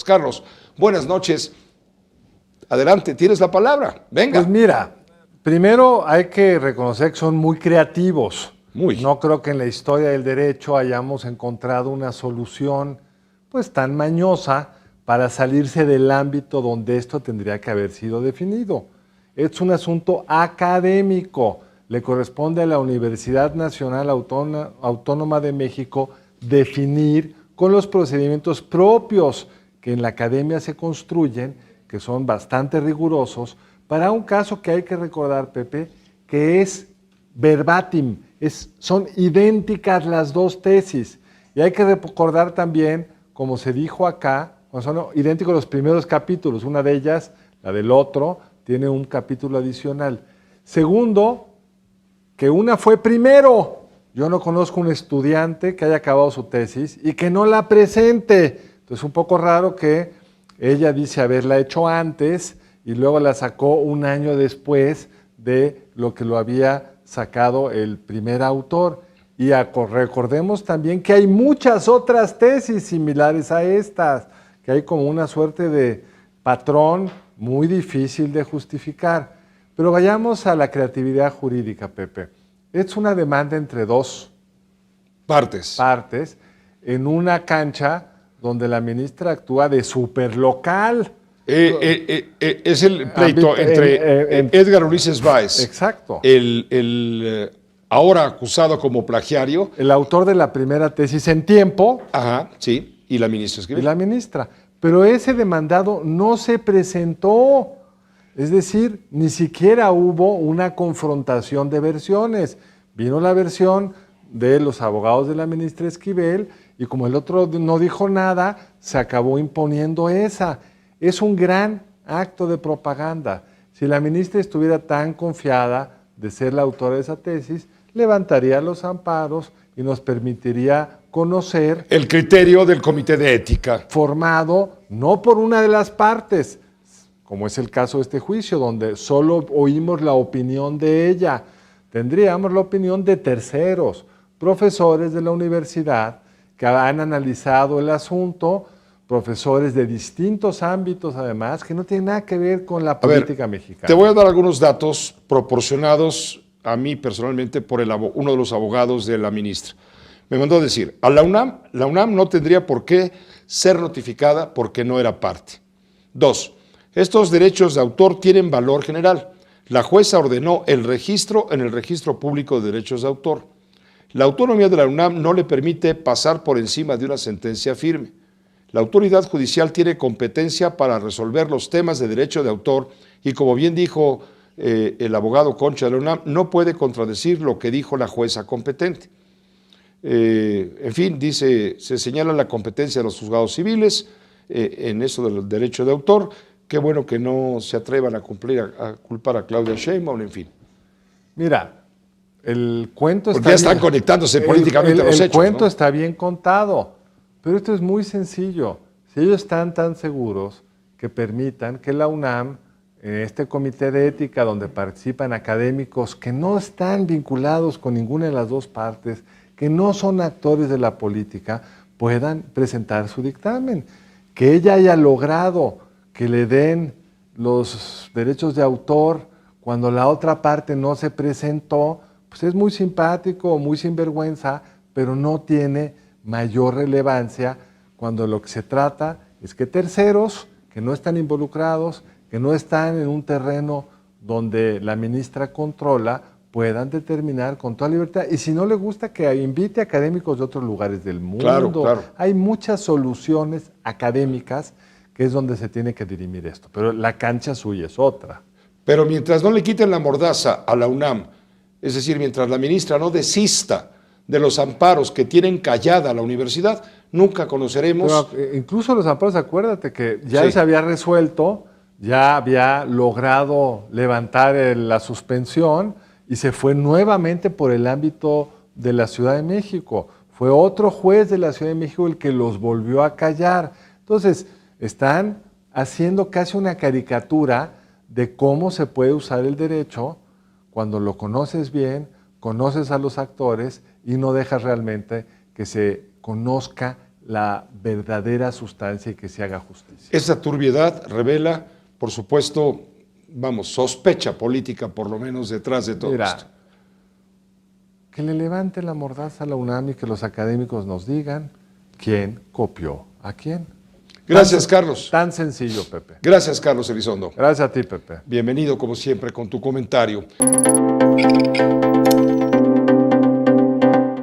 Carlos, buenas noches. Adelante, tienes la palabra. Venga. Pues mira, primero hay que reconocer que son muy creativos. No creo que en la historia del derecho hayamos encontrado una solución pues tan mañosa para salirse del ámbito donde esto tendría que haber sido definido. Es un asunto académico. Le corresponde a la Universidad Nacional Autónoma de México definir con los procedimientos propios que en la academia se construyen, que son bastante rigurosos, para un caso que hay que recordar, Pepe, que es verbatim, son idénticas las dos tesis. Y hay que recordar también, como se dijo acá, son idénticos los primeros capítulos. Una de ellas, la del otro, tiene un capítulo adicional. Segundo, que una fue primero. Yo no conozco un estudiante que haya acabado su tesis y que no la presente. Entonces es un poco raro que ella dice haberla hecho antes y luego la sacó un año después de lo que lo había sacado el primer autor. Y recordemos también que hay muchas otras tesis similares a estas, que hay como una suerte de patrón muy difícil de justificar. Pero vayamos a la creatividad jurídica, Pepe. Es una demanda entre dos partes en una cancha donde la ministra actúa de superlocal. Es el pleito entre Edgar Ulises Báez, exacto, el ahora acusado como plagiario, el autor de la primera tesis en tiempo, sí, y la ministra Esquivel. Y la ministra. Pero ese demandado no se presentó. Es decir, ni siquiera hubo una confrontación de versiones. Vino la versión de los abogados de la ministra Esquivel y como el otro no dijo nada, se acabó imponiendo esa. Es un gran acto de propaganda. Si la ministra estuviera tan confiada de ser la autora de esa tesis, levantaría los amparos y nos permitiría conocer el criterio del Comité de Ética. Formado no por una de las partes, como es el caso de este juicio, donde solo oímos la opinión de ella. Tendríamos la opinión de terceros, profesores de la universidad que han analizado el asunto, profesores de distintos ámbitos además, que no tienen nada que ver con la política mexicana. Te voy a dar algunos datos proporcionados a mí personalmente por uno de los abogados de la ministra. Me mandó a decir, a la UNAM no tendría por qué ser notificada porque no era parte. 2. Estos derechos de autor tienen valor general. La jueza ordenó el registro en el Registro Público de Derechos de Autor. La autonomía de la UNAM no le permite pasar por encima de una sentencia firme. La autoridad judicial tiene competencia para resolver los temas de derecho de autor y, como bien dijo el abogado Concha de la UNAM, no puede contradecir lo que dijo la jueza competente. En fin, dice, se señala la competencia de los juzgados civiles en eso del derecho de autor. Qué bueno que no se atrevan a culpar a Claudia Sheinbaum, en fin. Mira, el cuento porque ya están conectándose políticamente a los hechos. El cuento está bien contado, pero esto es muy sencillo. Si ellos están tan seguros que permitan que la UNAM, en este comité de ética donde participan académicos que no están vinculados con ninguna de las dos partes, que no son actores de la política, puedan presentar su dictamen. Que ella haya logrado que le den los derechos de autor cuando la otra parte no se presentó, pues es muy simpático, muy sinvergüenza, pero no tiene mayor relevancia cuando lo que se trata es que terceros que no están involucrados, que no están en un terreno donde la ministra controla, puedan determinar con toda libertad. Y si no le gusta, que invite académicos de otros lugares del mundo. Claro. Hay muchas soluciones académicas que es donde se tiene que dirimir esto. Pero la cancha suya es otra. Pero mientras no le quiten la mordaza a la UNAM, es decir, mientras la ministra no desista de los amparos que tienen callada la universidad, nunca conoceremos... Pero incluso los amparos, acuérdate que ya se había resuelto, ya había logrado levantar la suspensión y se fue nuevamente por el ámbito de la Ciudad de México. Fue otro juez de la Ciudad de México el que los volvió a callar. Entonces, están haciendo casi una caricatura de cómo se puede usar el derecho cuando lo conoces bien, conoces a los actores y no dejas realmente que se conozca la verdadera sustancia y que se haga justicia. Esa turbiedad revela, por supuesto, sospecha política por lo menos detrás de todo esto. Que le levante la mordaza a la UNAM y que los académicos nos digan quién copió a quién. Gracias, Carlos. Tan sencillo, Pepe. Gracias, Carlos Elizondo. Gracias a ti, Pepe. Bienvenido, como siempre, con tu comentario.